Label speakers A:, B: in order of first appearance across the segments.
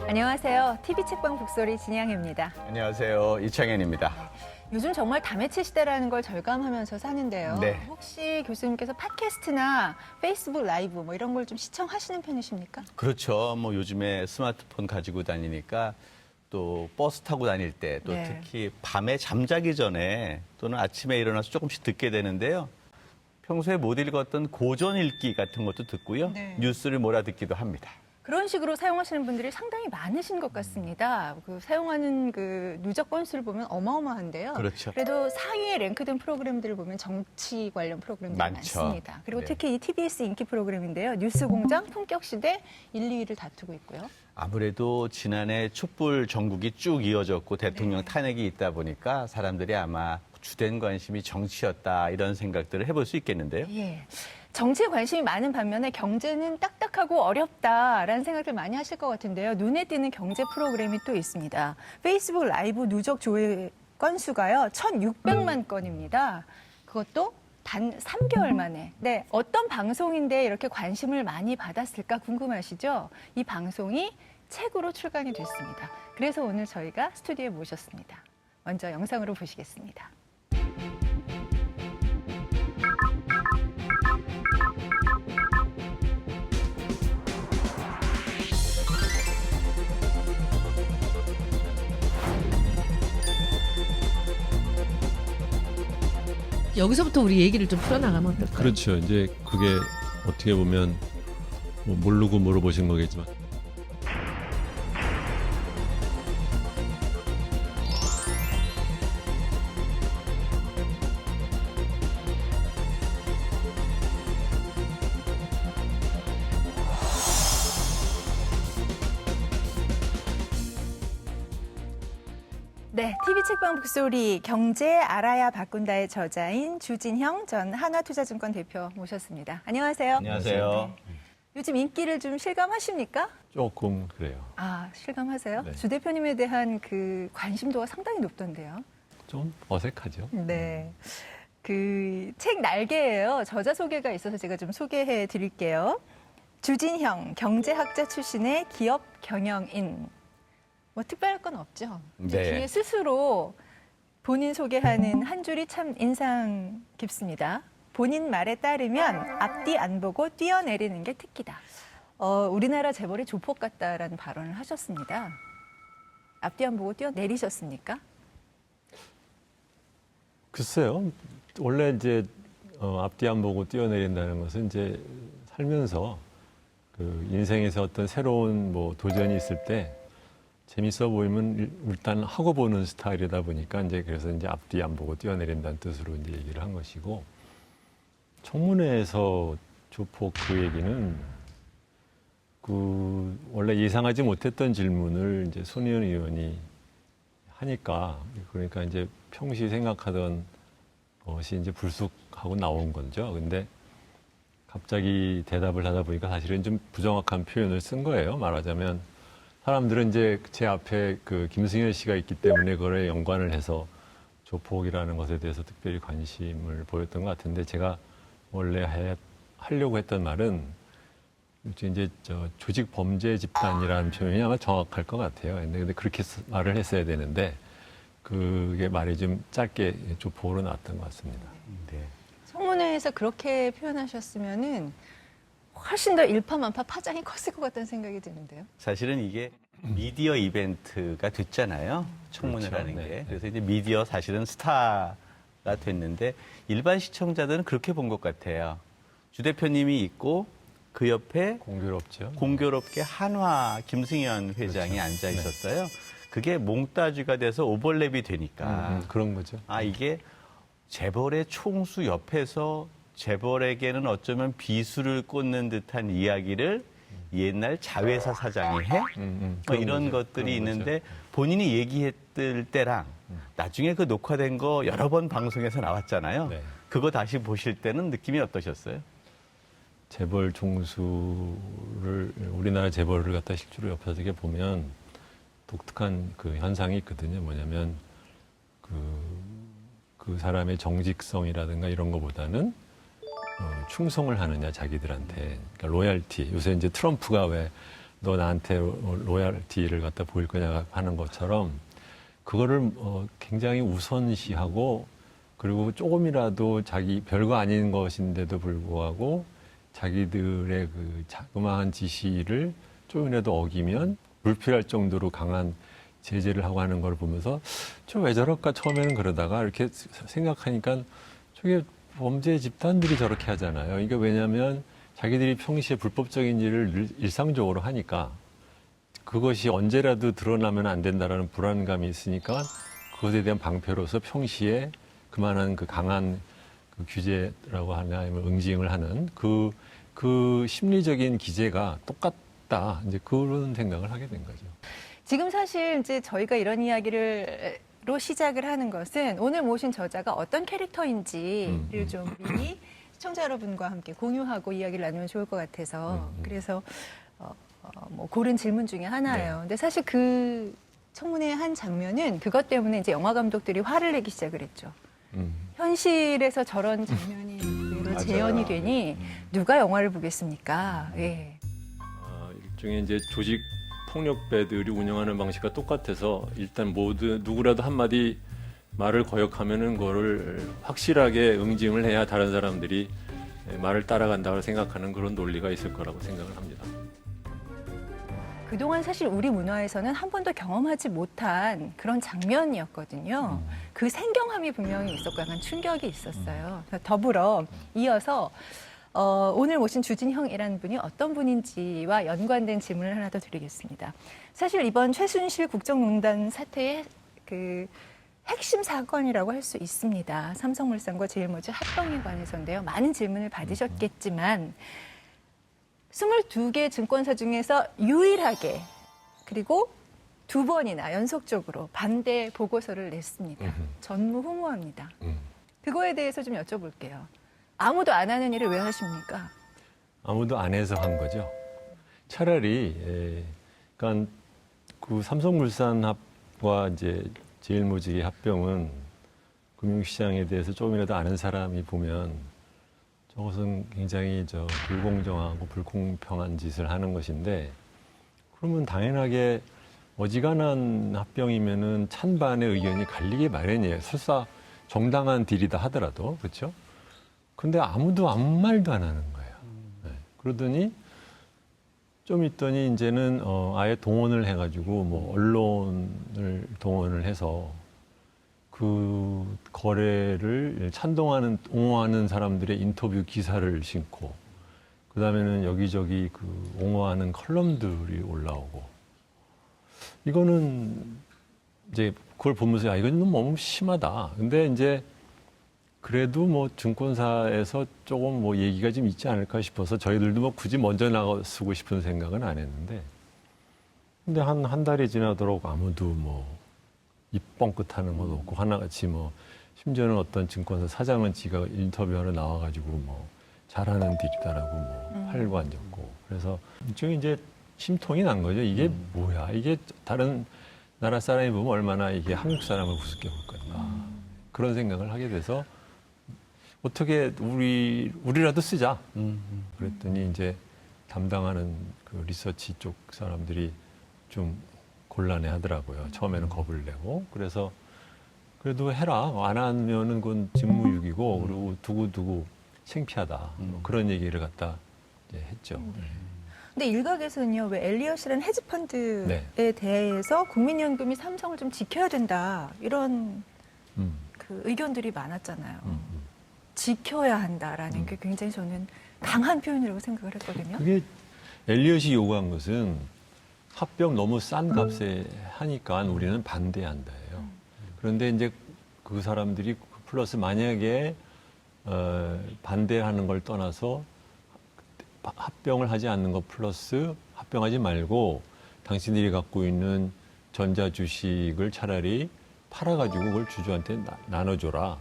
A: 안녕하세요. TV 책방 북소리 진양입니다.
B: 안녕하세요. 이창현입니다.
A: 요즘 정말 다매체 시대라는 걸 절감하면서 사는데요.
B: 네.
A: 혹시 교수님께서 팟캐스트나 페이스북 라이브 이런 걸 좀 시청하시는 편이십니까?
B: 그렇죠. 뭐 요즘에 스마트폰 가지고 다니니까 또 버스 타고 다닐 때 또
A: 네.
B: 특히 밤에 잠자기 전에 또는 아침에 일어나서 조금씩 듣게 되는데요. 평소에 못 읽었던 고전 읽기 같은 것도 듣고요.
A: 네.
B: 뉴스를 몰아듣기도 합니다.
A: 그런 식으로 사용하시는 분들이 상당히 많으신 것 같습니다. 그 사용하는 그 누적 건수를 보면 어마어마한데요.
B: 그렇죠.
A: 그래도 상위에 랭크된 프로그램들을 보면 정치 관련 프로그램들이
B: 많죠.
A: 많습니다. 그리고
B: 네.
A: 특히 이 TBS 인기 프로그램인데요. 뉴스공장, 품격시대 1, 2위를 다투고 있고요.
B: 아무래도 지난해 촛불 전국이 쭉 이어졌고 대통령
A: 네.
B: 탄핵이 있다 보니까 사람들이 아마 주된 관심이 정치였다 이런 생각들을 해볼 수 있겠는데요.
A: 예. 정치에 관심이 많은 반면에 경제는 딱딱하고 어렵다라는 생각을 많이 하실 것 같은데요. 눈에 띄는 경제 프로그램이 또 있습니다. 페이스북 라이브 누적 조회 건수가요. 1,600만 건입니다. 그것도 단 3개월 만에. 네, 어떤 방송인데 이렇게 관심을 많이 받았을까 궁금하시죠? 이 방송이 책으로 출간이 됐습니다. 그래서 오늘 저희가 스튜디오에 모셨습니다. 먼저 영상으로 보시겠습니다.
C: 여기서부터 우리 얘기를 좀 풀어나가면 어떨까요?
D: 그렇죠. 이제 그게 어떻게 보면 뭐 모르고 물어보신 거겠지만
A: 네, TV 책방 북소리 경제 알아야 바꾼다의 저자인 주진형 전 한화투자증권 대표 모셨습니다. 안녕하세요.
B: 안녕하세요.
A: 요즘 인기를 좀 실감하십니까?
D: 조금 그래요.
A: 아, 실감하세요?
D: 네.
A: 주 대표님에 대한 그 관심도가 상당히 높던데요.
D: 좀 어색하죠.
A: 네. 그 책 날개예요. 저자 소개가 있어서 제가 좀 소개해 드릴게요. 주진형 경제학자 출신의 기업 경영인. 뭐 특별할 건 없죠. 이제
B: 네.
A: 뒤에 스스로 본인 소개하는 한 줄이 참 인상 깊습니다. 본인 말에 따르면 앞뒤 안 보고 뛰어내리는 게 특기다. 우리나라 재벌이 조폭 같다라는 발언을 하셨습니다. 앞뒤 안 보고 뛰어내리셨습니까?
D: 글쎄요. 원래 이제 앞뒤 안 보고 뛰어내린다는 것은 이제 살면서 그 인생에서 어떤 새로운 뭐 도전이 있을 때 재밌어 보이면 일단 하고 보는 스타일이다 보니까 이제 그래서 이제 앞뒤 안 보고 뛰어내린다는 뜻으로 이제 얘기를 한 것이고, 청문회에서 조폭 그 얘기는 그 원래 예상하지 못했던 질문을 이제 손희연 의원이 하니까, 그러니까 이제 평시 생각하던 것이 이제 불쑥하고 나온 거죠. 근데 갑자기 대답을 하다 보니까 사실은 좀 부정확한 표현을 쓴 거예요. 말하자면 사람들은 이제 제 앞에 그 김승현 씨가 있기 때문에 그거에 연관을 해서 조폭이라는 것에 대해서 특별히 관심을 보였던 것 같은데, 제가 원래 하려고 했던 말은 이제 조직 범죄 집단이라는 표현이 아마 정확할 것 같아요. 근데 그렇게 말을 했어야 되는데 그게 말이 좀 짧게 조폭으로 나왔던 것 같습니다.
B: 네.
A: 청문회에서 그렇게 표현하셨으면은 훨씬 더 일파만파 파장이 컸을 것 같다는 생각이 드는데요.
B: 사실은 이게 미디어 이벤트가 됐잖아요. 청문회라는
D: 그렇죠.
B: 게.
D: 네.
B: 그래서 이제 미디어 사실은 스타가 됐는데 일반 시청자들은 그렇게 본 것 같아요. 주 대표님이 있고 그 옆에
D: 공교롭죠.
B: 공교롭게 한화 김승현 회장이
D: 그렇죠.
B: 앉아 있었어요. 그게 몽따주가 돼서 오버랩이 되니까
D: 그런 거죠.
B: 아 이게 재벌의 총수 옆에서 재벌에게는 어쩌면 비수를 꽂는 듯한 이야기를 옛날 자회사 사장이 해? 뭐
D: 그런
B: 이런
D: 거죠.
B: 것들이
D: 그런
B: 있는데 본인이 얘기했을 때랑 나중에 그 녹화된 거 여러 번 방송에서 나왔잖아요.
D: 네.
B: 그거 다시 보실 때는 느낌이 어떠셨어요?
D: 재벌 총수를, 우리나라 재벌을 갖다 실제로 옆에서 이렇게 보면 독특한 그 현상이 있거든요. 뭐냐면 그 사람의 정직성이라든가 이런 거보다는 충성을 하느냐 자기들한테, 그러니까 로얄티. 요새 이제 트럼프가 왜 너 나한테 로얄티를 갖다 보일 거냐 하는 것처럼 그거를 굉장히 우선시하고 그리고 조금이라도 자기 별거 아닌 것인데도 불구하고 자기들의 그 자그마한 지시를 조금이라도 어기면 불필요할 정도로 강한 제재를 하고 하는 걸 보면서 저 왜 저럴까 처음에는 그러다가 이렇게 생각하니까 저게 범죄 집단들이 저렇게 하잖아요. 이게 왜냐하면 자기들이 평시에 불법적인 일을 일상적으로 하니까 그것이 언제라도 드러나면 안 된다라는 불안감이 있으니까 그것에 대한 방패로서 평시에 그만한 그 강한 그 규제라고 하나 아니면 응징을 하는 그 심리적인 기제가 똑같다. 이제 그런 생각을 하게 된 거죠.
A: 지금 사실 이제 저희가 이런 이야기로 시작을 하는 것은 오늘 모신 저자가 어떤 캐릭터인지를 좀 미리 시청자 여러분과 함께 공유하고 이야기를 나누면 좋을 것 같아서 그래서 뭐 고른 질문 중에 하나예요.
D: 네.
A: 근데 사실 그 청문회 한 장면은 그것 때문에 이제 영화 감독들이 화를 내기 시작을 했죠. 현실에서 저런 장면이 그대로
D: 맞아요.
A: 재현이 되니 누가 영화를 보겠습니까? 예.
D: 일종의 이제 조직 폭력배들이 운영하는 방식과 똑같아서 일단 누구라도 한마디 말을 거역하면은 그거를 확실하게 응징을 해야 다른 사람들이 말을 따라간다고 생각하는 그런 논리가 있을 거라고 생각을 합니다.
A: 그동안 사실 우리 문화에서는 한 번도 경험하지 못한 그런 장면이었거든요. 그 생경함이 분명히 있었고 약간 충격이 있었어요. 더불어 이어서 오늘 모신 주진형이라는 분이 어떤 분인지와 연관된 질문을 하나 더 드리겠습니다. 사실 이번 최순실 국정농단 사태의 그 핵심 사건이라고 할 수 있습니다. 삼성물산과 제일모직 합병에 관해서인데요. 많은 질문을 받으셨겠지만 22개 증권사 중에서 유일하게 그리고 2번이나 연속적으로 반대 보고서를 냈습니다. 전무후무합니다. 그거에 대해서 좀 여쭤볼게요. 아무도 안 하는 일을 왜 하십니까?
D: 아무도 안 해서 한 거죠. 차라리 그러니까 그 삼성물산합과 이제 제일모직의 합병은 금융시장에 대해서 조금이라도 아는 사람이 보면 저것은 굉장히 불공정하고 불공평한 짓을 하는 것인데 그러면 당연하게 어지간한 합병이면은 찬반의 의견이 갈리기 마련이에요. 설사 정당한 딜이다 하더라도 그렇죠? 근데 아무도 아무 말도 안 하는 거예요. 네. 그러더니 좀 있더니 이제는 아예 동원을 해가지고 뭐 언론을 동원을 해서 그 거래를 찬동하는 옹호하는 사람들의 인터뷰 기사를 싣고 그다음에는 여기저기 그 옹호하는 컬럼들이 올라오고 이거는 이제 그걸 보면서 이건 너무 심하다. 근데 이제 그래도 뭐 증권사에서 조금 뭐 얘기가 좀 있지 않을까 싶어서 저희들도 뭐 굳이 먼저 나가 쓰고 싶은 생각은 안 했는데 근데 한 달이 지나도록 아무도 뭐 입 뻥끗하는 것도 없고 하나같이 뭐 심지어는 어떤 증권사 사장은 지가 인터뷰하러 나와가지고 뭐 잘하는 딜이다라고 뭐 팔고 앉았고 그래서 일종의 이제 심통이 난 거죠. 이게 뭐야? 이게 다른 나라 사람이 보면 얼마나 이게 한국 사람을 우습게 볼 건가 그런 생각을 하게 돼서 어떻게 우리라도 쓰자. 그랬더니 이제 담당하는 그 리서치 쪽 사람들이 좀 곤란해 하더라고요. 처음에는 겁을 내고. 그래서 그래도 해라. 안 하면은 그건 직무유기고 그리고 두고두고 창피하다. 뭐 그런 얘기를 갖다 이제 했죠.
A: 근데 일각에서는요, 왜 엘리엇이라는 헤지펀드에 대해서 국민연금이 삼성을 좀 지켜야 된다. 이런 그 의견들이 많았잖아요. 지켜야 한다라는 게 굉장히 저는 강한 표현이라고 생각을 했거든요.
D: 그게 엘리엇이 요구한 것은 합병 너무 싼 값에 하니까 우리는 반대한다예요. 그런데 이제 그 사람들이 플러스 만약에 반대하는 걸 떠나서 합병을 하지 않는 것 플러스 합병하지 말고 당신들이 갖고 있는 전자주식을 차라리 팔아가지고 그걸 주주한테 나눠줘라.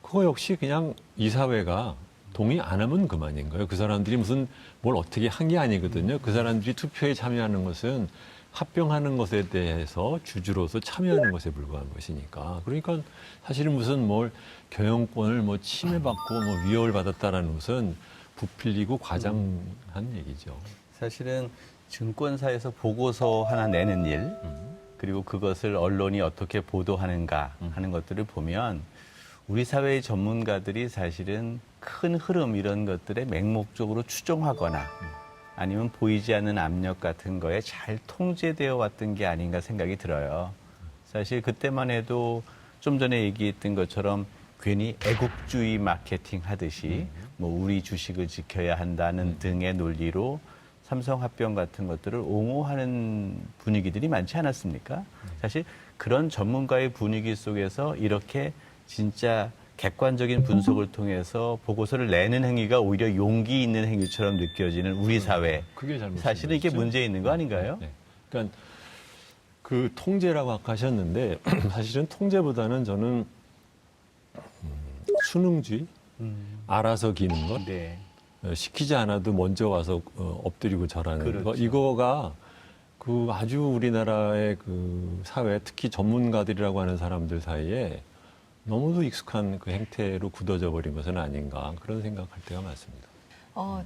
D: 그거 역시 그냥 이사회가 동의 안 하면 그만인 거예요. 그 사람들이 무슨 뭘 어떻게 한 게 아니거든요. 그 사람들이 투표에 참여하는 것은 합병하는 것에 대해서 주주로서 참여하는 것에 불과한 것이니까. 그러니까 사실은 무슨 뭘 경영권을 뭐 침해받고 뭐 위협을 받았다라는 것은 부필리고 과장한 얘기죠.
B: 사실은 증권사에서 보고서 하나 내는 일, 그리고 그것을 언론이 어떻게 보도하는가 하는 것들을 보면 우리 사회의 전문가들이 사실은 큰 흐름 이런 것들에 맹목적으로 추종하거나 아니면 보이지 않는 압력 같은 거에 잘 통제되어 왔던 게 아닌가 생각이 들어요. 사실 그때만 해도 좀 전에 얘기했던 것처럼 괜히 애국주의 마케팅 하듯이 뭐 우리 주식을 지켜야 한다는 등의 논리로 삼성합병 같은 것들을 옹호하는 분위기들이 많지 않았습니까? 사실 그런 전문가의 분위기 속에서 이렇게 진짜 객관적인 분석을 통해서 보고서를 내는 행위가 오히려 용기 있는 행위처럼 느껴지는 우리 사회.
D: 그게 잘못인
B: 사실은 이게
D: 것이죠.
B: 문제 있는 거 아닌가요?
D: 네. 그러니까 그 통제라고 아까 하셨는데 사실은 통제보다는 저는 수능주의, 알아서 기는 것,
B: 네.
D: 시키지 않아도 먼저 와서 엎드리고 절하는
B: 그렇죠.
D: 거, 이거가 그 아주 우리나라의 그 사회, 특히 전문가들이라고 하는 사람들 사이에 너무도 익숙한 그 행태로 굳어져 버린 것은 아닌가 그런 생각할 때가 많습니다.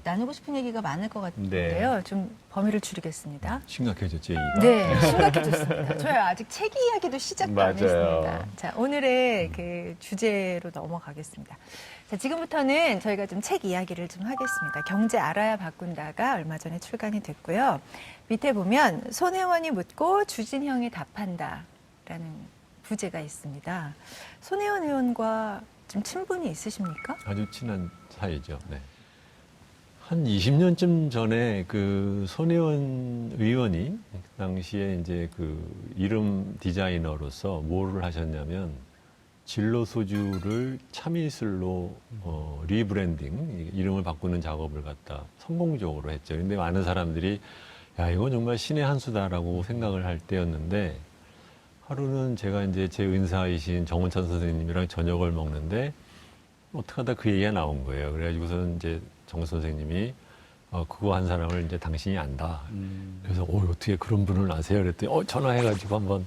A: 나누고 싶은 얘기가 많을 것 같은데요.
B: 네.
A: 좀 범위를 줄이겠습니다.
D: 심각해졌죠, 얘기가?
A: 네, 심각해졌습니다. 저희 아직 책 이야기도 시작도 안
B: 맞아요.
A: 했습니다. 자, 오늘의 그 주제로 넘어가겠습니다. 자, 지금부터는 저희가 좀 책 이야기를 좀 하겠습니다. 경제 알아야 바꾼다가 얼마 전에 출간이 됐고요. 밑에 보면 손혜원이 묻고 주진형이 답한다라는 부제가 있습니다. 손혜원 의원과 좀 친분이 있으십니까?
D: 아주 친한 사이죠. 네. 한 20년쯤 전에 그 손혜원 의원이 그 당시에 이제 그 이름 디자이너로서 뭐를 하셨냐면 진로 소주를 참이슬로 리브랜딩 이름을 바꾸는 작업을 갖다 성공적으로 했죠. 근데 많은 사람들이 야 이건 정말 신의 한 수다라고 생각을 할 때였는데 하루는 제가 이제 제 은사이신 정원찬 선생님이랑 저녁을 먹는데 어떻게 하다 그 얘기가 나온 거예요. 그래가지고서는 이제 정 선생님이 그거 한 사람을 이제 당신이 안다. 그래서 어떻게 그런 분을 아세요? 그랬더니 전화해가지고 한번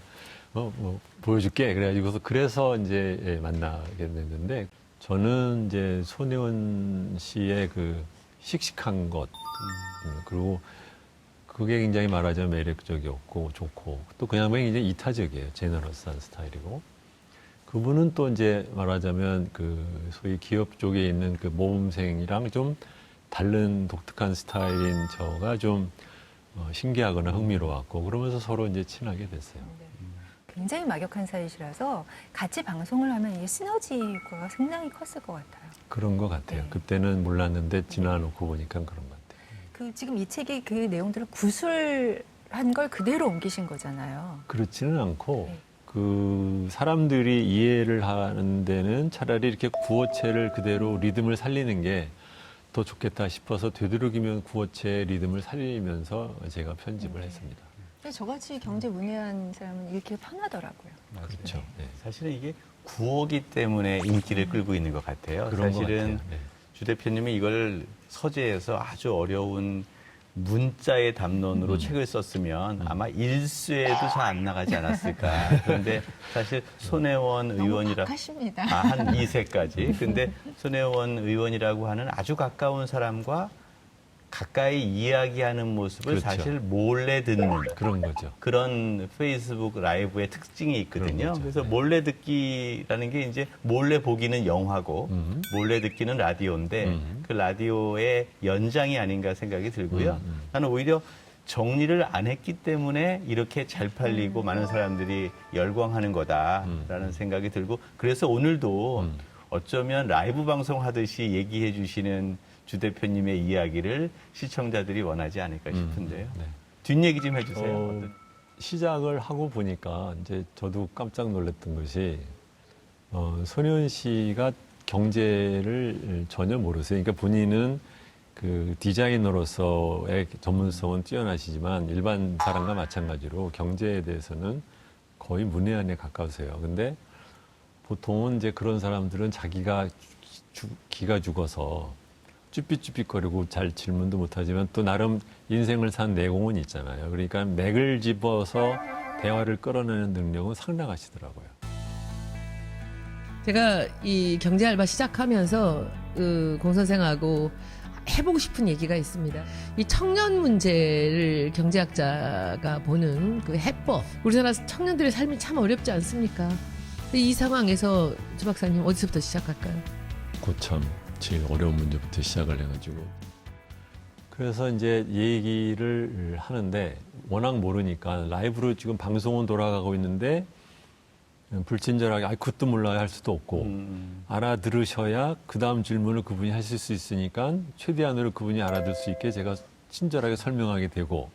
D: 뭐 보여줄게. 그래서 이제 만나게 됐는데 저는 이제 손혜원 씨의 그 씩씩한 것 그리고 그게 굉장히 말하자면 매력적이었고 좋고 또 그냥 굉장히 이타적이에요. 제너러스한 스타일이고 그분은 또 이제 말하자면 그 소위 기업 쪽에 있는 그 모범생이랑 좀 다른 독특한 스타일인 저가 좀 신기하거나 흥미로웠고 그러면서 서로 이제 친하게 됐어요.
A: 굉장히 막역한 사이시라서 같이 방송을 하면 이게 시너지가 상당히 컸을 것 같아요.
D: 그런 것 같아요.
A: 네.
D: 그때는 몰랐는데 지나놓고 보니까 그런 것 같아요.
A: 지금 이 책의 그 내용들을 구술한 걸 그대로 옮기신 거잖아요.
D: 그렇지는 않고
A: 네.
D: 그 사람들이 이해를 하는 데는 차라리 이렇게 구어체를 그대로 리듬을 살리는 게 더 좋겠다 싶어서 되도록이면 구어체 리듬을 살리면서 제가 편집을 했습니다.
A: 근데 저같이 경제 문외한 사람은 읽기 편하더라고요.
D: 그렇죠. 네.
B: 사실은 이게 구호기 때문에 인기를 끌고 있는 것 같아요.
D: 그런 것
B: 사실은
D: 같아요. 네.
B: 주 대표님이 이걸 서재에서 아주 어려운 문자의 담론으로 책을 썼으면 아마 일수에도 잘 안 나가지 않았을까. 그런데 사실 손혜원 의원이라
A: 하십니다.
B: 한 2세까지. 근데 손혜원 의원이라고 하는 아주 가까운 사람과 가까이 이야기하는 모습을
D: 그렇죠.
B: 사실 몰래 듣는
D: 그런 거죠.
B: 그런 페이스북 라이브의 특징이 있거든요.
D: 그런 거죠.
B: 그래서
D: 네.
B: 몰래 듣기라는 게 이제 몰래 보기는 영화고 몰래 듣기는 라디오인데 그 라디오의 연장이 아닌가 생각이 들고요. 나는 오히려 정리를 안 했기 때문에 이렇게 잘 팔리고 많은 사람들이 열광하는 거다라는 생각이 들고 그래서 오늘도 어쩌면 라이브 방송 하듯이 얘기해 주시는 주 대표님의 이야기를 시청자들이 원하지 않을까 싶은데요.
D: 네.
B: 뒷얘기 좀 해주세요.
D: 시작을 하고 보니까 이제 저도 깜짝 놀랐던 것이 손혜원 씨가 경제를 전혀 모르세요. 그러니까 본인은 그 디자이너로서의 전문성은 뛰어나시지만 일반 사람과 마찬가지로 경제에 대해서는 거의 문외한에 가까우세요. 근데 보통은 이제 그런 사람들은 자기가 기가 죽어서 쭈삣쭈삣거리고 잘 질문도 못하지만 또 나름 인생을 산 내공은 있잖아요. 그러니까 맥을 집어서 대화를 끌어내는 능력은 상당하시더라고요.
C: 제가 이 경제 알바 시작하면서 그 공 선생하고 해보고 싶은 얘기가 있습니다. 이 청년 문제를 경제학자가 보는 그 해법. 우리나라 청년들의 삶이 참 어렵지 않습니까? 근데 이 상황에서 주 박사님 어디서부터 시작할까요?
D: 고참 제일 어려운 문제부터 시작을 해가지고 그래서 이제 얘기를 하는데 워낙 모르니까 라이브로 지금 방송은 돌아가고 있는데 불친절하게 그것도 몰라요 할 수도 없고 알아들으셔야 그 다음 질문을 그분이 하실 수 있으니까 최대한으로 그분이 알아들 수 있게 제가 친절하게 설명하게 되고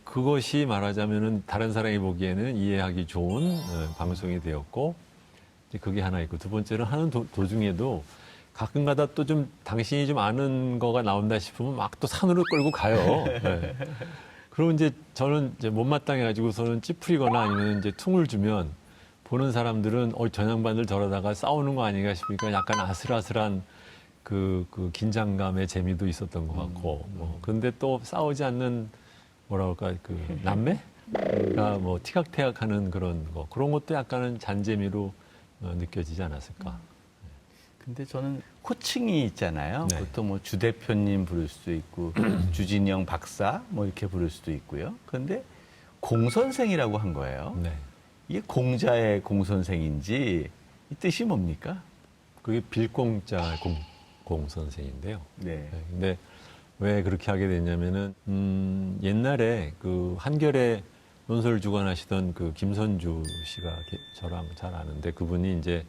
D: 그것이 말하자면은 다른 사람이 보기에는 이해하기 좋은 방송이 되었고 이제 그게 하나 있고 두 번째는 하는 도중에도 가끔가다 또 좀 당신이 좀 아는 거가 나온다 싶으면 막 또 산으로 끌고 가요. 네. 그리고 이제 저는 이제 못마땅해가지고서는 찌푸리거나 아니면 이제 퉁을 주면 보는 사람들은 저 양반들 저러다가 싸우는 거 아닌가 싶으니까 약간 아슬아슬한 그 긴장감의 재미도 있었던 것 같고 그런데 또 싸우지 않는 뭐라 그럴까 그 남매가 뭐 티격태격하는 그런 것도 약간은 잔재미로 느껴지지 않았을까.
B: 근데 저는 호칭이 있잖아요.
D: 네.
B: 그것도 뭐 주 대표님 부를 수도 있고 주진영 박사 뭐 이렇게 부를 수도 있고요. 그런데 공선생이라고 한 거예요.
D: 네.
B: 이게 공자의 공선생인지 이 뜻이 뭡니까?
D: 그게 빌공자 공 선생인데요.
B: 네.
D: 네, 근데 왜 그렇게 하게 됐냐면은 옛날에 그 한겨레 논설 주관하시던 그 김선주 씨가 저랑 잘 아는데 그분이 이제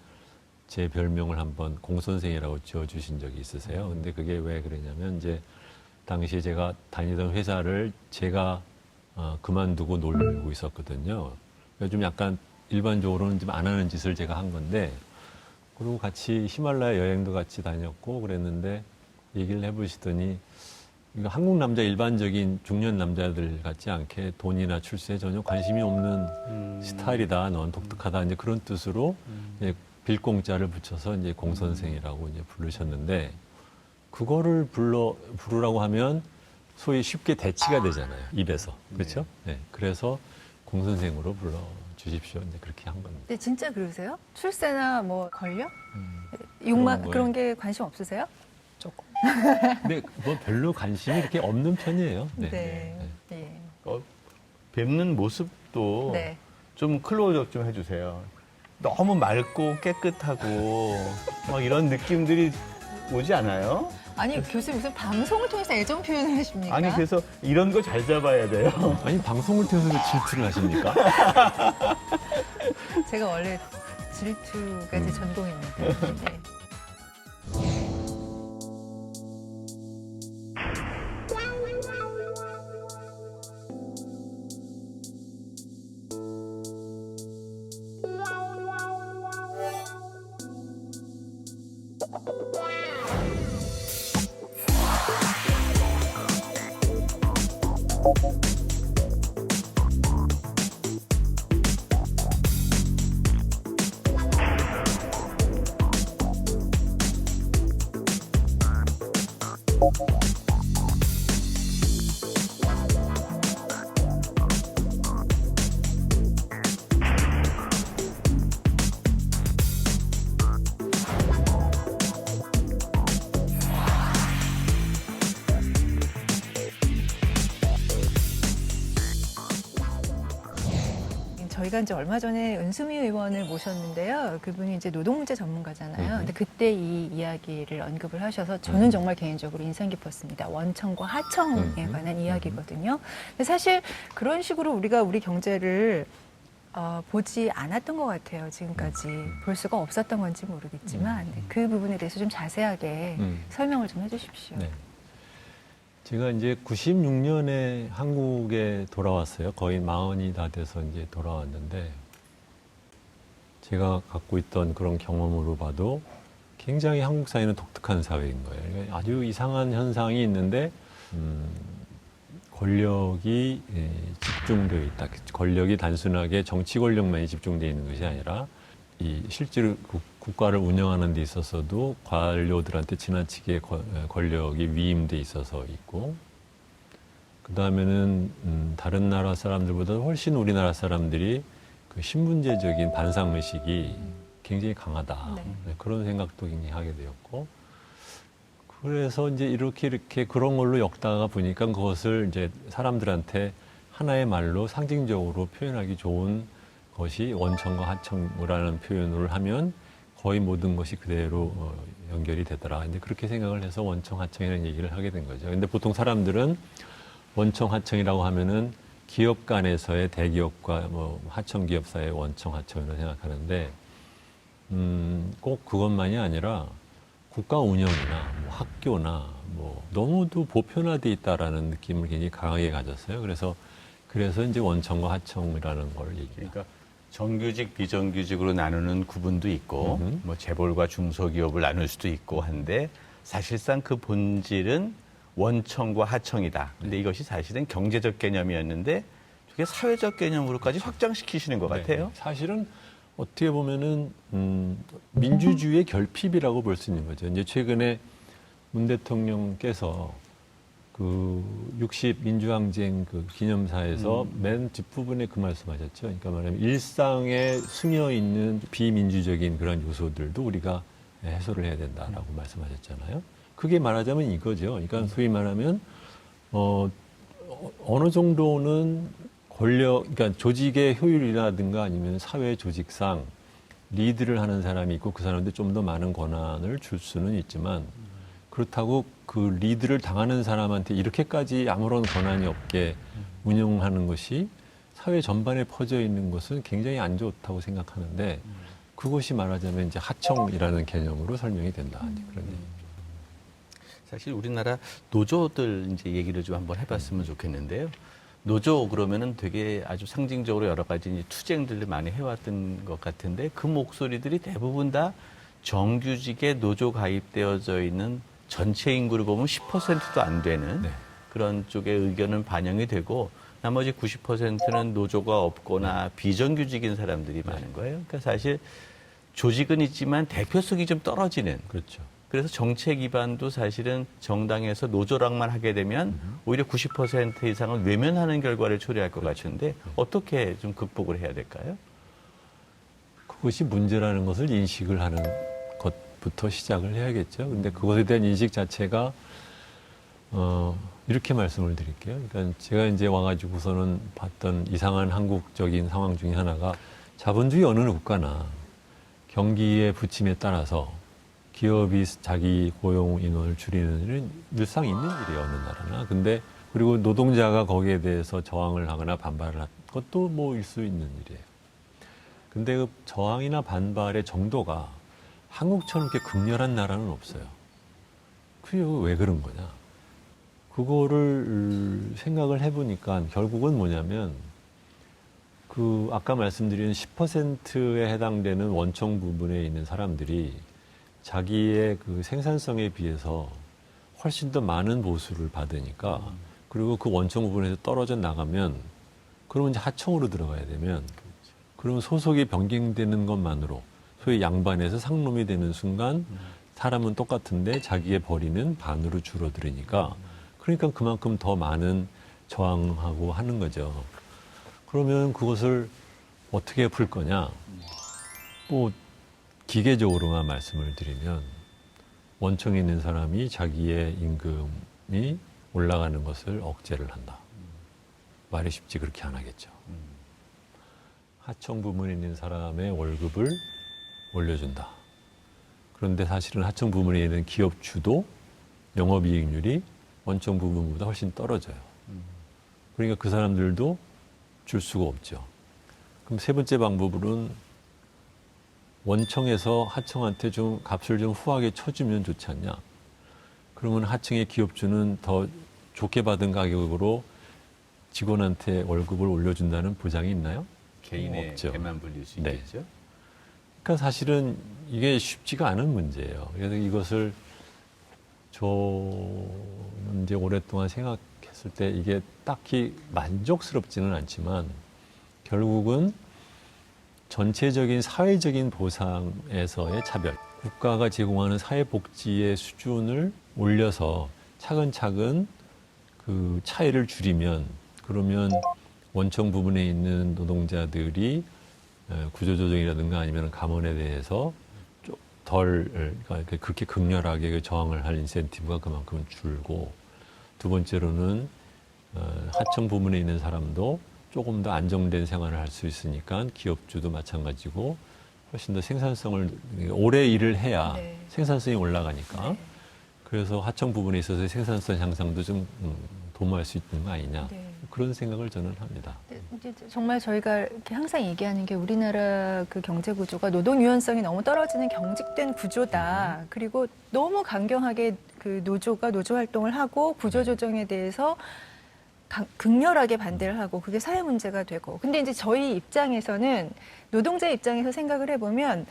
D: 제 별명을 한번 공선생이라고 지어주신 적이 있으세요. 근데 그게 왜 그러냐면 이제 당시에 제가 다니던 회사를 제가 그만두고 놀고 있었거든요. 그래서 좀 약간 일반적으로는 좀 안 하는 짓을 제가 한 건데 그리고 같이 히말라야 여행도 같이 다녔고 그랬는데 얘기를 해보시더니 이거 한국 남자 일반적인 중년 남자들 같지 않게 돈이나 출세에 전혀 관심이 없는 스타일이다. 넌 독특하다. 이제 그런 뜻으로 이제 빌공자를 붙여서 이제 공선생이라고 이제 부르셨는데 그거를 부르라고 하면 소위 쉽게 대치가 되잖아요. 입에서. 그렇죠? 네. 그래서 공선생으로 불러 주십시오. 이제 그렇게 한 겁니다.
A: 근데 진짜 그러세요? 출세나 뭐 권력? 욕망
D: 그런
A: 그런 게 관심 없으세요?
D: 조금. 근데 뭐 별로 관심이 이렇게 없는 편이에요. 네.
A: 네.
D: 네.
A: 예.
B: 뵙는 모습도
A: 네.
B: 좀 클로즈업 좀 해주세요. 너무 맑고 깨끗하고 막 이런 느낌들이 오지 않아요?
A: 아니 교수님 무슨 방송을 통해서 애정 표현을 하십니까?
B: 아니 그래서 이런 거 잘 잡아야 돼요.
D: 아니 방송을 통해서 질투를 하십니까?
A: 제가 원래 질투가 제 전공입니다. 네. 저희가 이제 얼마 전에 은수미 의원을 모셨는데요. 그분이 이제 노동문제 전문가잖아요. 근데 그때 이 이야기를 언급을 하셔서 저는 정말 개인적으로 인상 깊었습니다. 원청과 하청에 관한 이야기거든요. 근데 사실 그런 식으로 우리가 우리 경제를 보지 않았던 것 같아요. 지금까지 볼 수가 없었던 건지 모르겠지만 그 부분에 대해서 좀 자세하게 설명을 좀 해주십시오.
D: 네. 제가 이제 96년에 한국에 돌아왔어요. 거의 40이 다 돼서 이제 돌아왔는데 제가 갖고 있던 그런 경험으로 봐도 굉장히 한국 사회는 독특한 사회인 거예요. 그러니까 아주 이상한 현상이 있는데 권력이 집중되어 있다. 권력이 단순하게 정치 권력만이 집중되어 있는 것이 아니라 이 실제로 국가를 운영하는 데 있어서도 관료들한테 지나치게 권력이 위임돼 있어서 있고 그 다음에는 다른 나라 사람들보다 훨씬 우리나라 사람들이 그 신분제적인 반상 의식이 굉장히 강하다.
A: 네.
D: 그런 생각도 굉장히 하게 되었고 그래서 이제 이렇게 그런 걸로 엮다가 보니까 그것을 이제 사람들한테 하나의 말로 상징적으로 표현하기 좋은 것이 원청과 하청이라는 표현을 하면 거의 모든 것이 그대로 연결이 되더라. 이제 그렇게 생각을 해서 원청, 하청이라는 얘기를 하게 된 거죠. 근데 보통 사람들은 원청, 하청이라고 하면은 기업 간에서의 대기업과 뭐 하청 기업 사이의 원청, 하청이라고 생각하는데 꼭 그것만이 아니라 국가 운영이나 뭐 학교나 뭐 너무도 보편화돼 있다라는 느낌을 굉장히 강하게 가졌어요. 그래서 이제 원청과 하청이라는 걸 얘기해요.
B: 그러니까 정규직, 비정규직으로 나누는 구분도 있고, 뭐 재벌과 중소기업을 나눌 수도 있고 한데 사실상 그 본질은 원청과 하청이다. 근데 이것이 사실은 경제적 개념이었는데 되게 사회적 개념으로까지 확장시키시는 것 같아요.
D: 네. 사실은 어떻게 보면은 민주주의의 결핍이라고 볼 수 있는 거죠. 이제 최근에 문 대통령께서 그 60 민주항쟁 그 기념사에서 맨 뒷부분에 그 말씀하셨죠. 그러니까 말하면 일상에 스며 있는 비민주적인 그런 요소들도 우리가 해소를 해야 된다라고 말씀하셨잖아요. 그게 말하자면 이거죠. 그러니까 소위 말하면 어느 정도는 그러니까 조직의 효율이라든가 아니면 사회 조직상 리드를 하는 사람이 있고 그 사람한테 좀 더 많은 권한을 줄 수는 있지만 그렇다고 그 리드를 당하는 사람한테 이렇게까지 아무런 권한이 없게 운영하는 것이 사회 전반에 퍼져 있는 것은 굉장히 안 좋다고 생각하는데 그것이 말하자면 이제 하청이라는 개념으로 설명이 된다. 이제 그런 얘기.
B: 사실 우리나라 노조들 이제 얘기를 좀 한번 해봤으면 좋겠는데요. 노조 그러면은 되게 아주 상징적으로 여러 가지 이제 투쟁들을 많이 해왔던 것 같은데 그 목소리들이 대부분 다 정규직에 노조 가입되어져 있는 전체 인구를 보면 10%도 안 되는
D: 네.
B: 그런 쪽의 의견은 반영이 되고 나머지 90%는 노조가 없거나 비정규직인 사람들이 많은 거예요. 그러니까 사실 조직은 있지만 대표성이 좀 떨어지는.
D: 그렇죠.
B: 그래서 정책 기반도 사실은 정당에서 노조랑만 하게 되면 오히려 90% 이상은 외면하는 결과를 초래할 것 같은데 어떻게 좀 극복을 해야 될까요?
D: 그것이 문제라는 것을 인식을 하는 것부터 시작을 해야겠죠. 근데 그것에 대한 인식 자체가 이렇게 말씀을 드릴게요. 그러니까 제가 이제 와가지고서는 봤던 이상한 한국적인 상황 중에 하나가 자본주의 어느 국가나 경기의 부침에 따라서 기업이 자기 고용 인원을 줄이는 일은 늘상 있는 일이에요, 어느 나라나. 근데 그리고 노동자가 거기에 대해서 저항을 하거나 반발을 한 것도 뭐일 수 있는 일이에요. 근데 그 저항이나 반발의 정도가 한국처럼 이렇게 극렬한 나라는 없어요. 그게 왜 그런 거냐? 그거를 생각을 해보니까 결국은 뭐냐면 그 아까 말씀드린 10%에 해당되는 원청 부분에 있는 사람들이 자기의 그 생산성에 비해서 훨씬 더 많은 보수를 받으니까 그리고 그 원청 부분에서 떨어져 나가면 그러면 이제 하청으로 들어가야 되면 그러면 소속이 변경되는 것만으로 소위 양반에서 상놈이 되는 순간 사람은 똑같은데 자기의 벌이는 반으로 줄어들으니까 그러니까 그만큼 더 많은 저항하고 하는 거죠. 그러면 그것을 어떻게 풀 거냐? 뭐 기계적으로만 말씀을 드리면 원청에 있는 사람이 자기의 임금이 올라가는 것을 억제를 한다. 말이 쉽지 그렇게 안 하겠죠. 하청 부문에 있는 사람의 월급을 올려준다. 그런데 사실은 하청 부문에 있는 기업주도 영업이익률이 원청 부문보다 훨씬 떨어져요. 그러니까 그 사람들도 줄 수가 없죠. 그럼 세 번째 방법으로는 원청에서 하청한테 좀 값을 좀 후하게 쳐주면 좋지 않냐. 그러면 하청의 기업주는 더 좋게 받은 가격으로 직원한테 월급을 올려준다는 보장이 있나요?
B: 개인에게만 불릴 수
D: 네.
B: 있겠죠.
D: 그러니까 사실은 이게 쉽지가 않은 문제예요. 그래서 이것을 저는 이제 오랫동안 생각했을 때 이게 딱히 만족스럽지는 않지만 결국은 전체적인 사회적인 보상에서의 차별, 국가가 제공하는 사회복지의 수준을 올려서 차근차근 그 차이를 줄이면 그러면 원청 부분에 있는 노동자들이 구조조정이라든가 아니면 감원에 대해서 그러니까 그렇게 극렬하게 그 저항을 할 인센티브가 그만큼 줄고, 두 번째로는 하청 부문에 있는 사람도 조금 더 안정된 생활을 할 수 있으니까 기업주도 마찬가지고 훨씬 더 생산성을 오래 일을 해야
A: 네.
D: 생산성이 올라가니까
A: 네.
D: 그래서 하청 부분에 있어서 생산성 향상도 좀 도모할 수 있는 거 아니냐
A: 네.
D: 그런 생각을 저는 합니다.
A: 이제 정말 저희가 이렇게 항상 얘기하는 게 우리나라 그 경제 구조가 노동 유연성이 너무 떨어지는 경직된 구조다. 그리고 너무 강경하게 그 노조가 노조 활동을 하고 구조 조정에 대해서 극렬하게 반대를 하고 그게 사회 문제가 되고. 근데 이제 저희 입장에서는 노동자 입장에서 생각을 해보면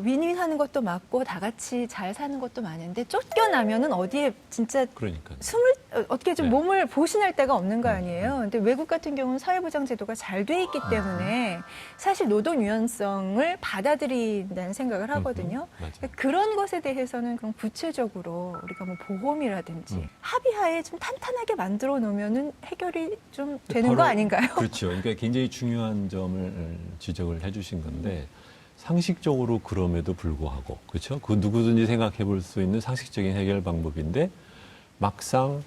A: 윈윈하는 것도 맞고 다 같이 잘 사는 것도 많은데 쫓겨나면은 어디에 진짜
D: 그러니까
A: 어떻게 좀
D: 네.
A: 몸을 보신할 데가 없는 거 아니에요. 근데 외국 같은 경우는 사회보장 제도가 잘 돼 있기 때문에 사실 노동 유연성을 받아들인다는 생각을 하거든요.
D: 맞아요.
A: 그런 것에 대해서는 그럼 구체적으로 우리가 뭐 보험이라든지 합의하에 좀 탄탄하게 만들어 놓으면은 해결이 좀 되는 거
D: 바로
A: 아닌가요?
D: 그렇죠. 그러니까 굉장히 중요한 점을 지적을 해주신 건데 상식적으로 그럼에도 불구하고 그렇죠. 그 누구든지 생각해 볼 수 있는 상식적인 해결 방법인데 막상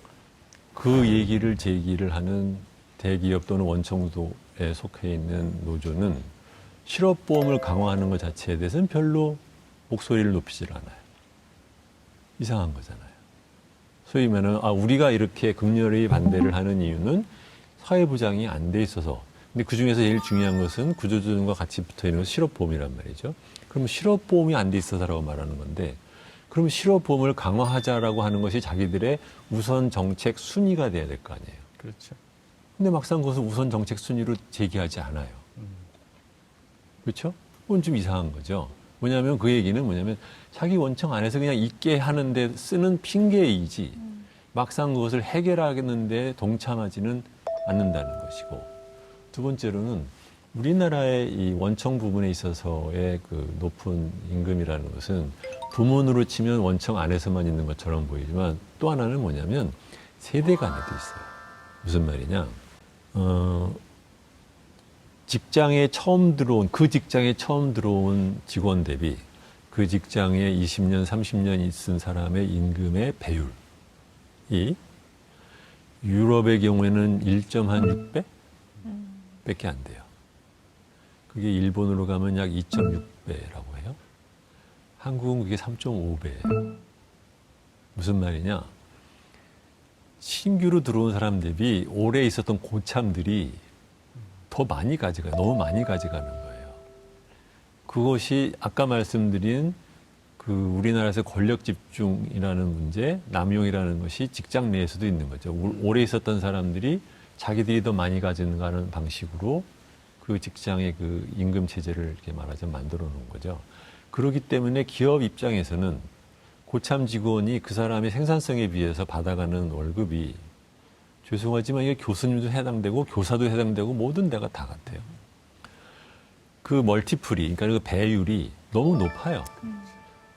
D: 그 얘기를 제기를 하는 대기업 또는 원청소에 속해 있는 노조는 실업보험을 강화하는 것 자체에 대해서는 별로 목소리를 높이질 않아요. 이상한 거잖아요. 소위 말하는 우리가 이렇게 극렬히 반대를 하는 이유는 사회보장이 안 돼 있어서. 근데 그중에서 제일 중요한 것은 구조조정과 같이 붙어 있는 것은 실업보험이란 말이죠. 그러면 실업보험이 안 돼 있어서라고 말하는 건데 그러면 실업보험을 강화하자라고 하는 것이 자기들의 우선 정책 순위가 돼야 될 거 아니에요.
B: 그렇죠.
D: 근데 막상 그것을 우선 정책 순위로 제기하지 않아요. 그렇죠? 그건 좀 이상한 거죠. 뭐냐면 그 얘기는 뭐냐면 자기 원청 안에서 그냥 있게 하는데 쓰는 핑계이지 막상 그것을 해결하겠는데 동참하지는 않는다는 것이고 두 번째로는 우리나라의 이 원청 부분에 있어서의 그 높은 임금이라는 것은 부문으로 치면 원청 안에서만 있는 것처럼 보이지만 또 하나는 뭐냐면 세대 간에도 있어요. 무슨 말이냐? 직장에 처음 들어온 직원 대비 그 직장에 20년, 30년 있은 사람의 임금의 배율이 유럽의 경우에는 1.6배? 밖에 안 돼요. 그게 일본으로 가면 약 2.6배라고 해요. 한국은 그게 3.5배예요. 무슨 말이냐? 신규로 들어온 사람 대비 오래 있었던 고참들이 더 많이 가져가요. 너무 많이 가져가는 거예요. 그것이 아까 말씀드린 그 우리나라에서 권력 집중이라는 문제, 남용이라는 것이 직장 내에서도 있는 거죠. 오래 있었던 사람들이 자기들이 더 많이 가져가는 방식으로 그 직장의 그 임금 체제를 이렇게 말하자면 만들어 놓은 거죠. 그렇기 때문에 기업 입장에서는 고참 직원이 그 사람의 생산성에 비해서 받아가는 월급이 죄송하지만 이게 교수님도 해당되고 교사도 해당되고 모든 데가 다 같아요. 그 멀티플이, 그러니까 그 배율이 너무 높아요.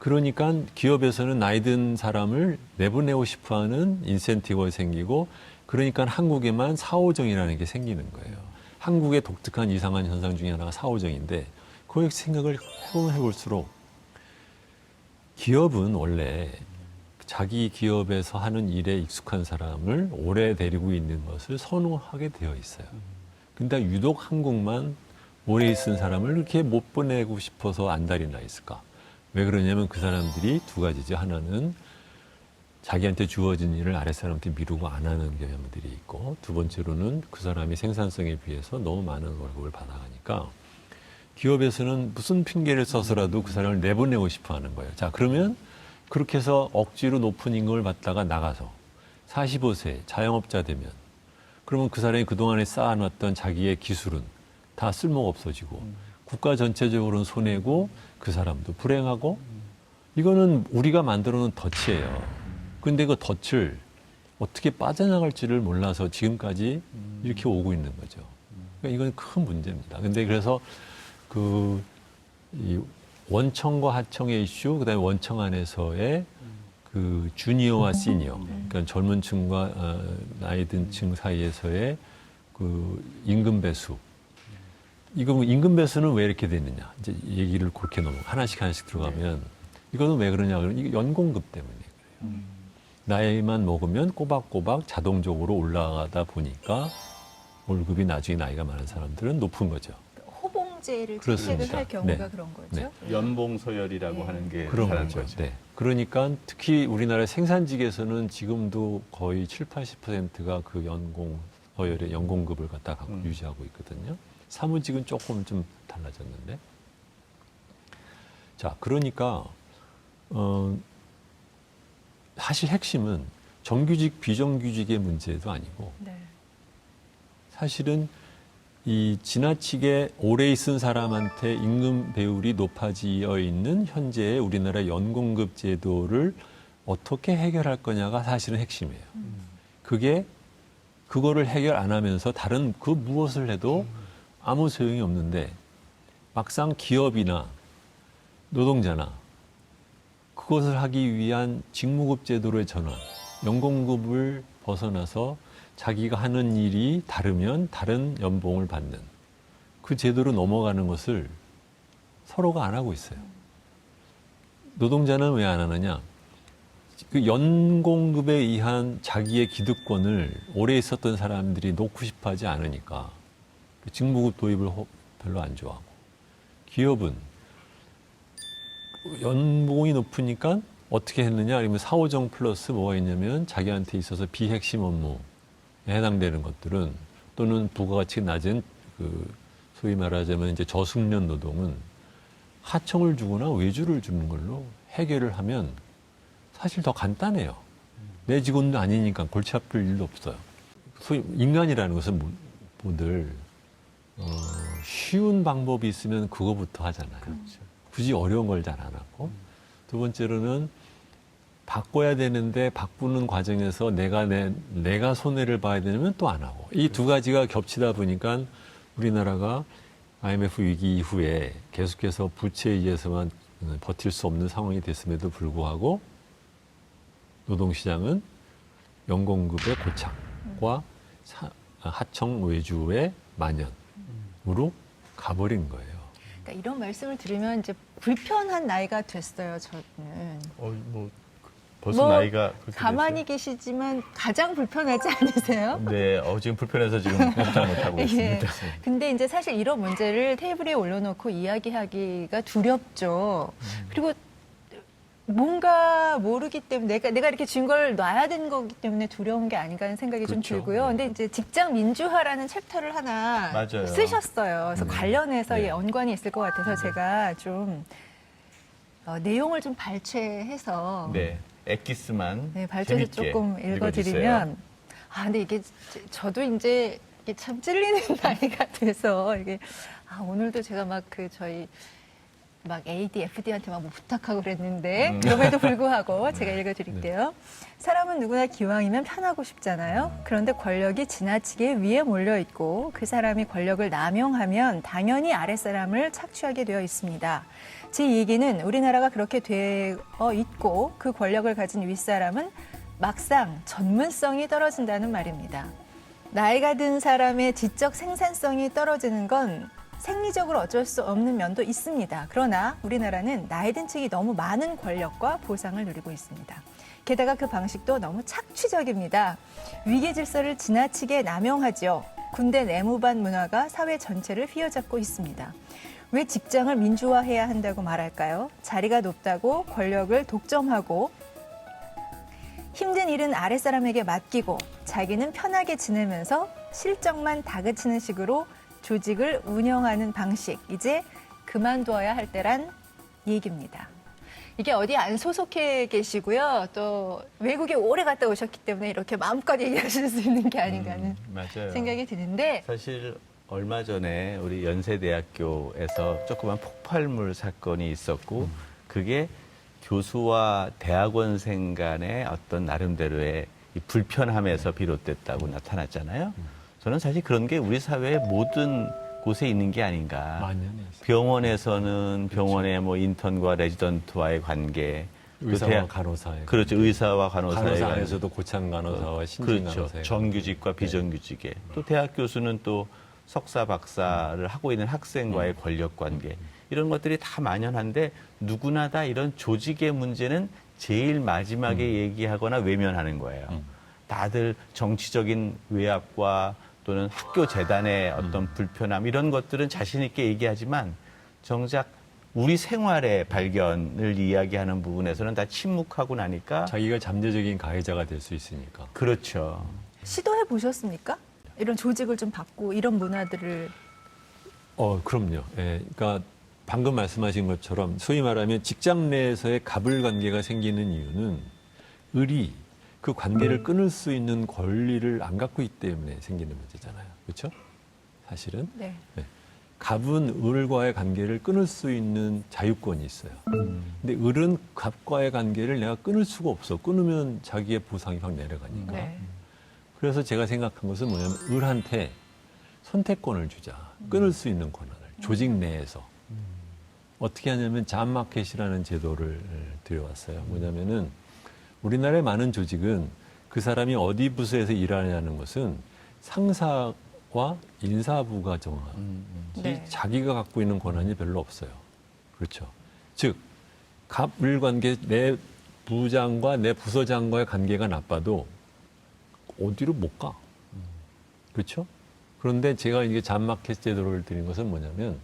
D: 그러니까 기업에서는 나이 든 사람을 내보내고 싶어하는 인센티브가 생기고 그러니까 한국에만 사오정이라는 게 생기는 거예요. 한국의 독특한 이상한 현상 중에 하나가 사오정인데 그 생각을 해볼수록 기업은 원래 자기 기업에서 하는 일에 익숙한 사람을 오래 데리고 있는 것을 선호하게 되어 있어요. 근데 유독 한국만 오래 있은 사람을 이렇게 못 보내고 싶어서 안달이 나 있을까? 왜 그러냐면 그 사람들이 두 가지죠. 하나는 자기한테 주어진 일을 아랫사람한테 미루고 안 하는 경향들이 있고 두 번째로는 그 사람이 생산성에 비해서 너무 많은 월급을 받아가니까 기업에서는 무슨 핑계를 써서라도 그 사람을 내보내고 싶어 하는 거예요. 자, 그러면 그렇게 해서 억지로 높은 임금을 받다가 나가서 45세 자영업자 되면 그러면 그 사람이 그동안에 쌓아놨던 자기의 기술은 다 쓸모가 없어지고 국가 전체적으로는 손해고 그 사람도 불행하고 이거는 우리가 만들어 놓은 덫이에요. 근데 그 덫을 어떻게 빠져나갈지를 몰라서 지금까지 이렇게 오고 있는 거죠. 그러니까 이건 큰 문제입니다. 근데 그래서 이 원청과 하청의 이슈, 그다음에 원청 안에서의 그 주니어와 시니어, 그러니까 젊은 층과 나이 든 층 사이에서의 그 임금 배수, 이거 임금 배수는 왜 이렇게 되느냐. 이제 얘기를 그렇게 하나씩 들어가면 이거는 왜 그러냐. 그러면 이게 연공급 때문에 그래요. 나이만 먹으면 꼬박꼬박 자동적으로 올라가다 보니까 월급이 나중에 나이가 많은 사람들은 높은 거죠.
A: 호봉제를
D: 그렇습니다.
A: 채택을 할 경우가
D: 네.
A: 그런 거죠.
B: 연봉서열이라고
A: 네.
B: 하는 게
D: 그런
B: 다른
D: 거죠.
B: 거죠.
D: 네. 그러니까 특히 우리나라 생산직에서는 지금도 거의 70~80%가 그 서열의 연공급을 갖다 갖고 유지하고 있거든요. 사무직은 조금 좀 달라졌는데. 자, 그러니까 사실 핵심은 정규직, 비정규직의 문제도 아니고
A: 네.
D: 사실은 이 지나치게 오래 있은 사람한테 임금 배율이 높아지어 있는 현재의 우리나라 연공급 제도를 어떻게 해결할 거냐가 사실은 핵심이에요. 그거를 해결 안 하면서 다른 그 무엇을 해도 아무 소용이 없는데 막상 기업이나 노동자나 그것을 하기 위한 직무급 제도로의 전환, 연공급을 벗어나서 자기가 하는 일이 다르면 다른 연봉을 받는 그 제도로 넘어가는 것을 서로가 안 하고 있어요. 노동자는 왜 안 하느냐? 그 연공급에 의한 자기의 기득권을 오래 있었던 사람들이 놓고 싶어 하지 않으니까 그 직무급 도입을 별로 안 좋아하고, 기업은 연봉이 높으니까 어떻게 했느냐? 아니면 사오정 플러스 뭐가 있냐면 자기한테 있어서 비핵심 업무에 해당되는 것들은, 또는 부가가치 낮은 그 소위 말하자면 이제 저숙련 노동은 하청을 주거나 외주를 주는 걸로 해결을 하면 사실 더 간단해요. 내 직원도 아니니까 골치 아플 일도 없어요. 소위 인간이라는 것은 뭐들 쉬운 방법이 있으면 그거부터 하잖아요. 굳이 어려운 걸 잘 안 하고. 두 번째로는 바꿔야 되는데 바꾸는 과정에서 내가 손해를 봐야 되면 또 안 하고. 이 두 가지가 겹치다 보니까 우리나라가 IMF 위기 이후에 계속해서 부채에 의해서만 버틸 수 없는 상황이 됐음에도 불구하고 노동시장은 연공급의 고착과 하청 외주의 만연으로 가버린 거예요.
A: 그러니까 이런 말씀을 들으면 이제 불편한 나이가 됐어요, 저는.
B: 벌써
A: 뭐,
B: 나이가 그렇게
A: 가만히 계시지만 가장 불편하지 않으세요?
B: 됐어요? 네, 지금 불편해서 지금 꼼짝 못하고
A: 예.
B: 있습니다.
A: 근데 이제 사실 이런 문제를 테이블에 올려놓고 이야기하기가 두렵죠. 그리고 뭔가 모르기 때문에 내가 이렇게 증거를 놔야 되는 거기 때문에 두려운 게 아닌가 하는 생각이 좀
B: 그렇죠.
A: 들고요. 근데 이제 직장 민주화라는 챕터를 하나
B: 맞아요.
A: 쓰셨어요. 그래서 관련해서
B: 네.
A: 연관이 있을 것 같아서 제가 좀 내용을 좀 발췌해서
B: 네, 엑기스만
A: 발췌해서
B: 재밌게
A: 조금 읽어드리면, 근데 이게 저도 이제 이게 참 찔리는 나이가 돼서 이게 오늘도 제가 막 저희 막 AD, FD한테 막 뭐 부탁하고 그랬는데 그럼에도 불구하고 제가 읽어드릴게요. 사람은 누구나 기왕이면 편하고 싶잖아요. 그런데 권력이 지나치게 위에 몰려 있고 그 사람이 권력을 남용하면 당연히 아랫사람을 착취하게 되어 있습니다. 제 얘기는 우리나라가 그렇게 되어 있고 그 권력을 가진 윗사람은 막상 전문성이 떨어진다는 말입니다. 나이가 든 사람의 지적 생산성이 떨어지는 건 생리적으로 어쩔 수 없는 면도 있습니다. 그러나 우리나라는 나이 든 층이 너무 많은 권력과 보상을 누리고 있습니다. 게다가 그 방식도 너무 착취적입니다. 위계 질서를 지나치게 남용하죠. 군대 내무반 문화가 사회 전체를 휘어잡고 있습니다. 왜 직장을 민주화해야 한다고 말할까요? 자리가 높다고 권력을 독점하고 힘든 일은 아랫사람에게 맡기고 자기는 편하게 지내면서 실적만 다그치는 식으로 조직을 운영하는 방식, 이제 그만둬야 할 때란 얘기입니다. 이게 어디 안 소속해 계시고요. 또 외국에 오래 갔다 오셨기 때문에 이렇게 마음껏 얘기하실 수 있는 게 아닌가 하는
B: 맞아요.
A: 생각이 드는데,
B: 사실 얼마 전에 우리 연세대학교에서 조그만 폭발물 사건이 있었고 그게 교수와 대학원생 간의 어떤 나름대로의 이 불편함에서 비롯됐다고 나타났잖아요. 저는 사실 그런 게 우리 사회의 모든 곳에 있는 게 아닌가.
D: 만연해.
B: 병원에서는 병원의 뭐 인턴과 레지던트와의 관계, 또
D: 의사와 간호사의
B: 그렇죠. 의사와 간호사의
D: 간호사
B: 관계.
D: 안에서도 고참 간호사와 신진
B: 그렇죠.
D: 간호사의
B: 정규직과 비정규직의. 또 대학 교수는 또 석사, 박사를 하고 있는 학생과의 권력 관계 이런 것들이 다 만연한데 누구나 다 이런 조직의 문제는 제일 마지막에 얘기하거나 외면하는 거예요. 다들 정치적인 외압과 또는 학교 재단의 어떤 불편함 이런 것들은 자신 있게 얘기하지만 정작 우리 생활의 발견을 이야기하는 부분에서는 다 침묵하고 나니까
D: 자기가 잠재적인 가해자가 될 수 있으니까.
B: 그렇죠.
A: 시도해 보셨습니까? 이런 조직을 좀 받고 이런 문화들을.
D: 그럼요. 예, 그러니까 방금 말씀하신 것처럼 소위 말하면 직장 내에서의 갑을 관계가 생기는 이유는 을이 그 관계를 끊을 수 있는 권리를 안 갖고 있기 때문에 생기는 문제잖아요. 그렇죠? 사실은.
A: 네.
D: 네. 갑은 을과의 관계를 끊을 수 있는 자유권이 있어요. 근데 을은 갑과의 관계를 내가 끊을 수가 없어. 끊으면 자기의 보상이 확 내려가니까.
A: 네.
D: 그래서 제가 생각한 것은 뭐냐면 을한테 선택권을 주자. 끊을 수 있는 권한을. 조직 내에서. 어떻게 하냐면 잡마켓이라는 제도를 들여왔어요. 뭐냐면은 우리나라의 많은 조직은 그 사람이 어디 부서에서 일하냐는 것은 상사와 인사부가 정하지
A: 네.
D: 자기가 갖고 있는 권한이 별로 없어요. 그렇죠. 즉, 갑을 관계, 내 부장과 내 부서장과의 관계가 나빠도 어디로 못 가. 그렇죠? 그런데 제가 이게 잡마켓 제도를 드린 것은 뭐냐면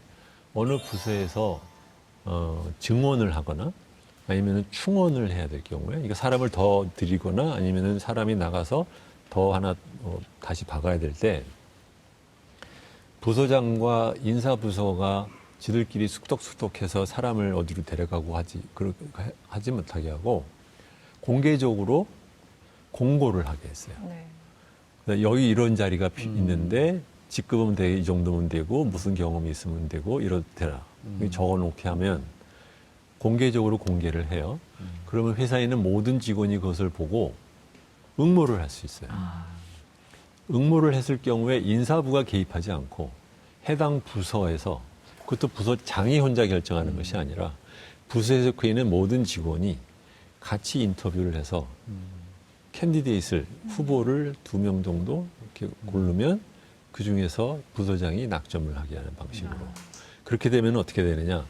D: 어느 부서에서 증원을 하거나 아니면 충원을 해야 될 경우에 이거 사람을 더 들이거나 아니면 사람이 나가서 더 하나 다시 박아야 될 때 부서장과 인사부서가 지들끼리 숙덕숙덕해서 사람을 어디로 데려가고 하지 못하게 하고 공개적으로 공고를 하게 했어요.
A: 네.
D: 여기 이런 자리가 있는데 직급은 이 정도면 되고 무슨 경험이 있으면 되고 이렇더라. 적어놓게 하면 공개적으로 공개를 해요. 그러면 회사에 있는 모든 직원이 그것을 보고 응모를 할 수 있어요. 응모를 했을 경우에 인사부가 개입하지 않고 해당 부서에서 그것도 부서장이 혼자 결정하는 것이 아니라 부서에 속해 있는 모든 직원이 같이 인터뷰를 해서 캔디데이트를 후보를 2명 정도 이렇게 고르면 그 중에서 부서장이 낙점을 하게 하는 방식으로. 그렇게 되면 어떻게 되느냐.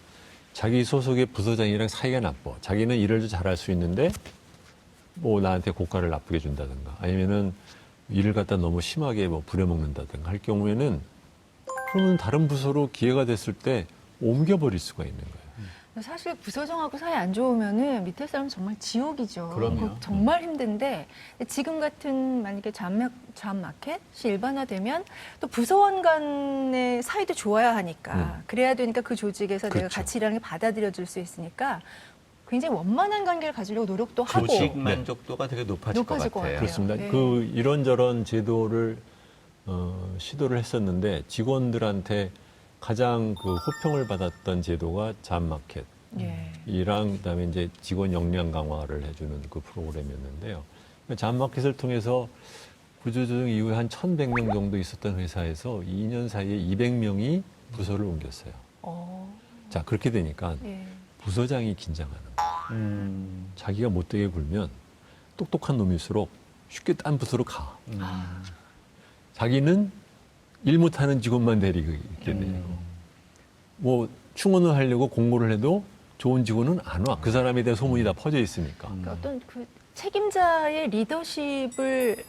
D: 자기 소속의 부서장이랑 사이가 나빠. 자기는 일을 잘할 수 있는데 뭐 나한테 고가를 나쁘게 준다든가 아니면은 일을 갖다 너무 심하게 뭐 부려먹는다든가 할 경우에는 그러면 다른 부서로 기회가 됐을 때 옮겨버릴 수가 있는 거예요.
A: 사실 부서장하고 사이 안 좋으면은 밑에 사람 정말 지옥이죠.
B: 그럼요.
A: 그거 정말 힘든데 지금 같은 만약에 잡마켓이 일반화되면 또 부서원 간의 사이도 좋아야 하니까 그래야 되니까 그 조직에서 내가
D: 그렇죠.
A: 같이 일하는 게 받아들여질 수 있으니까 굉장히 원만한 관계를 가지려고 노력도 하고
B: 조직 만족도가 되게 높아질 것
A: 높아질 것
B: 같아요.
A: 같아요.
D: 그렇습니다.
A: 네.
D: 그 이런저런 제도를 시도를 했었는데 직원들한테 가장 그 호평을 받았던 제도가 잡마켓.
A: 예.
D: 이랑 그다음에 이제 직원 역량 강화를 해주는 그 프로그램이었는데요. 잡마켓을 통해서 구조조정 이후에 한 1,100명 정도 있었던 회사에서 2년 사이에 200명이 부서를 옮겼어요. 자, 그렇게 되니까
A: 예.
D: 부서장이 긴장하는 거예요. 자기가 못되게 굴면 똑똑한 놈일수록 쉽게 딴 부서로 가. 자기는 일 못하는 직원만 데리고 있게 되고 뭐 충원을 하려고 공고를 해도 좋은 직원은 안 와. 그 사람에 대한 소문이 다 퍼져 있으니까.
A: 그러니까 어떤 그 책임자의 리더십과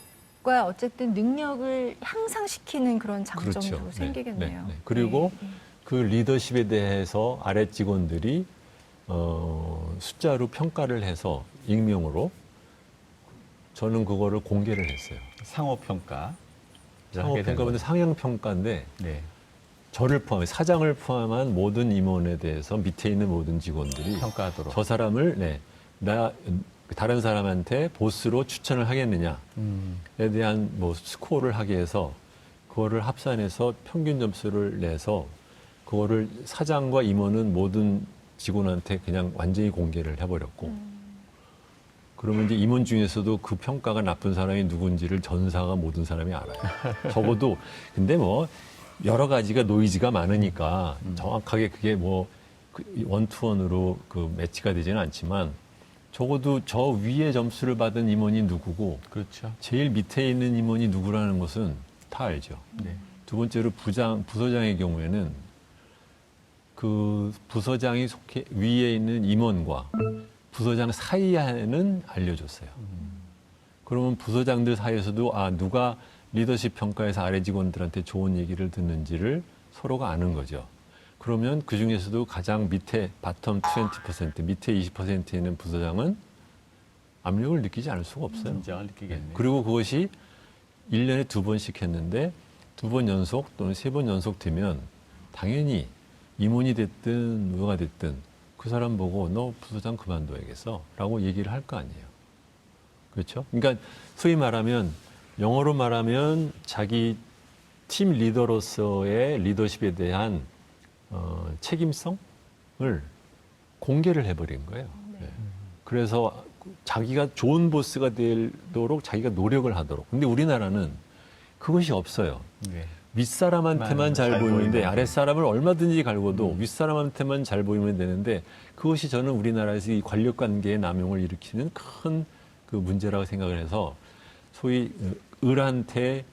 A: 어쨌든 능력을 향상시키는 그런 장점도
D: 그렇죠.
A: 생기겠네요.
D: 네. 그리고
A: 네.
D: 그 리더십에 대해서 아래 직원들이 숫자로 평가를 해서 익명으로 저는 그거를 공개를 했어요.
B: 상호평가.
D: 상호평가인데 상향평가인데
B: 네.
D: 저를 포함해 사장을 포함한 모든 임원에 대해서 밑에 있는 모든 직원들이
B: 평가하도록.
D: 저 사람을 나 다른 사람한테 보스로 추천을 하겠느냐에 대한 뭐 스코어를 하게 해서 그거를 합산해서 평균 점수를 내서 그거를 사장과 임원은 모든 직원한테 그냥 완전히 공개를 해버렸고 그러면 이제 임원 중에서도 그 평가가 나쁜 사람이 누군지를 전사가 모든 사람이 알아요. 적어도 근데 뭐 여러 가지가 노이즈가 많으니까 정확하게 그게 뭐 원투원으로 그 매치가 되지는 않지만 적어도 저 위에 점수를 받은 임원이 누구고
B: 그렇죠.
D: 제일 밑에 있는 임원이 누구라는 것은 다 알죠.
B: 네.
D: 두 번째로 부서장의 경우에는 그 부서장이 위에 있는 임원과 부서장 사이에는 알려줬어요. 그러면 부서장들 사이에서도 누가 리더십 평가에서 아래 직원들한테 좋은 얘기를 듣는지를 서로가 아는 거죠. 그러면 그 중에서도 가장 밑에 바텀 20%, 밑에 20%에 있는 부서장은 압력을 느끼지 않을 수가 없어요.
B: 긴장을 느끼겠네요.
D: 그리고 그것이 1년에 2번씩 했는데 2번 연속 또는 3번 연속 되면 당연히 임원이 됐든 누가 됐든 그 사람 보고 너 부서장 그만둬야겠어 라고 얘기를 할 거 아니에요. 그렇죠? 그러니까 소위 말하면 영어로 말하면 자기 팀 리더로서의 리더십에 대한 책임성을 공개를 해버린 거예요. 네. 그래서 자기가 좋은 보스가 되도록 자기가 노력을 하도록. 근데 우리나라는 그것이 없어요.
B: 네.
D: 윗사람한테만 잘 보이는데 아랫사람을 얼마든지 갈고도 윗사람한테만 잘 보이면 되는데 그것이 저는 우리나라에서 이 권력관계의 남용을 일으키는 큰 그 문제라고 생각을 해서 소위 을한테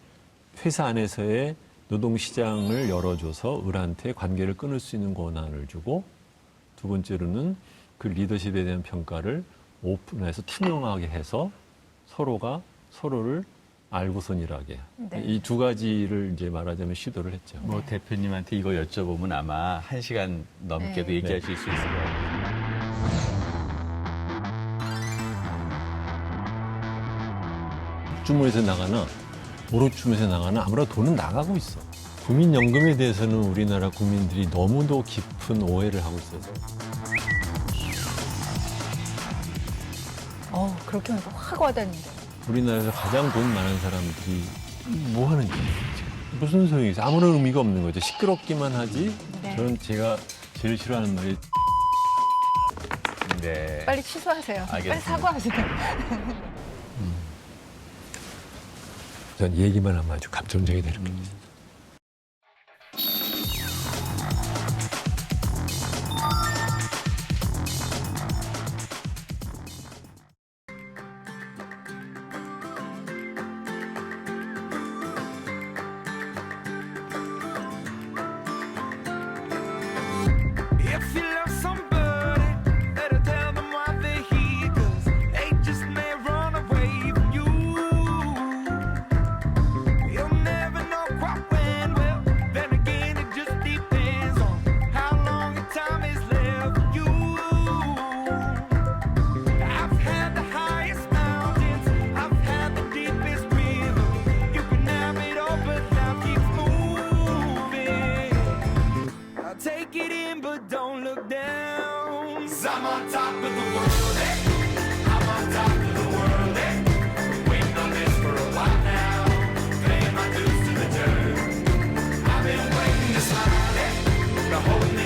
D: 회사 안에서의 노동시장을 열어줘서 을한테 관계를 끊을 수 있는 권한을 주고 두 번째로는 그 리더십에 대한 평가를 오픈해서 투명하게 해서 서로가 서로를 알고선 일하게.
A: 네.
D: 이 두 가지를 이제 말하자면 시도를 했죠.
B: 뭐 대표님한테 이거 여쭤보면 아마 1시간 넘게도
A: 네.
B: 얘기하실 수 있을 것 같아요.
D: 주문에서 나가나 오롯주문에서 나가나 아무래도 돈은 나가고 있어. 국민연금에 대해서는 우리나라 국민들이 너무도 깊은 오해를 하고 있어서
A: 그렇게 하니까 확 와닿는데.
D: 우리나라에서 가장 돈 많은 사람들이 뭐 하는 거예요? 무슨 소용이 있어? 아무런 의미가 없는 거죠. 시끄럽기만 하지.
A: 네.
D: 저는 제가 제일 싫어하는 말이
B: 네.
A: 빨리 취소하세요. 빨리
B: 알겠습니다.
A: 사과하세요.
D: 전 얘기만 하면 아주 감정적이 되는 거예요.
E: If you love somebody, better tell them why they're here, 'cause they just may run away from you. You'll never know quite when, well, then again it just depends on how long your time is left for you. I've had the highest mountains, I've had the deepest river. You can have it all, but life keeps moving. I'll take it in, but don't look down. 'Cause I'm on top of the world, eh? I'm on top of the world, eh? Waiting on this for a while now. Paying my dues to the dirt. I've been waiting to smile, eh? Been holding